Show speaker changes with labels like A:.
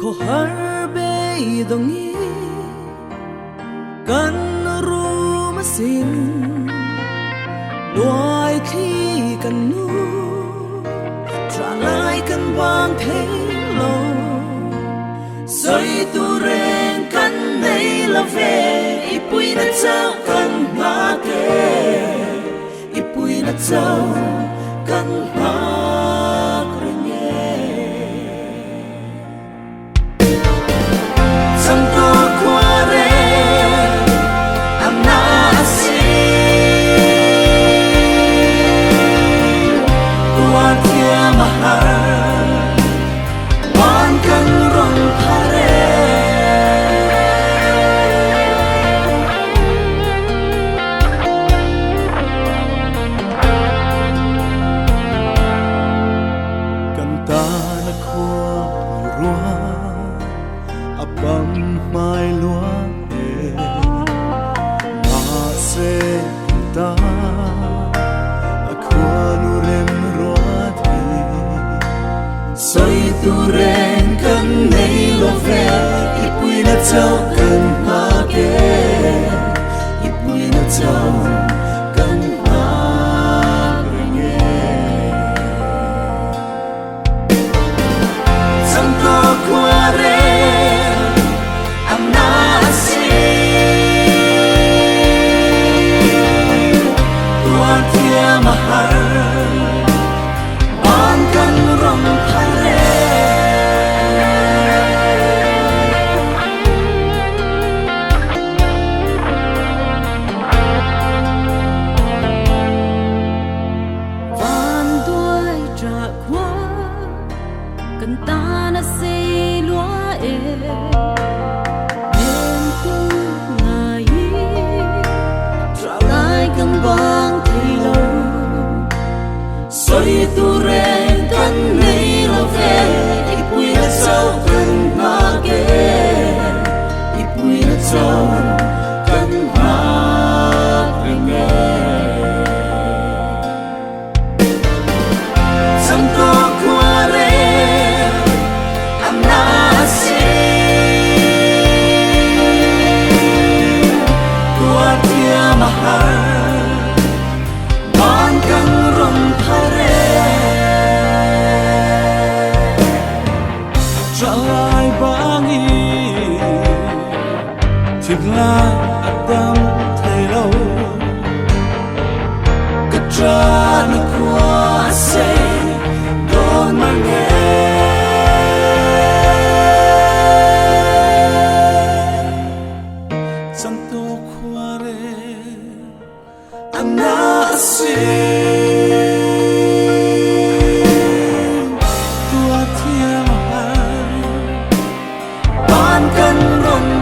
A: ko harbe dongi kan ru masin loài khi kan nu trả lại kan vang thế lâu soi tu ren kan nei la ve ipui na chau kan ma ke ipui na chau kan ma
B: mai lúa e ma se ta a khanu rem roa thi
A: soi tu ren kan nei lo ve ipui na chau kan ma ke ipui na chau kan ma nge sang ko kwa re
C: ta na se lúa e em tu ngày trả lại căn băng thì lâu
A: soi tu ren kan nei lo ve ipui na chau kan ma ke ipui na chau kan ma nge sang ko kwa re
B: lại adam thay lâu
A: cất ra nước hoa say đón mang nghe
B: santo cuore
A: anasi
B: tua ti amar
A: ban kan ron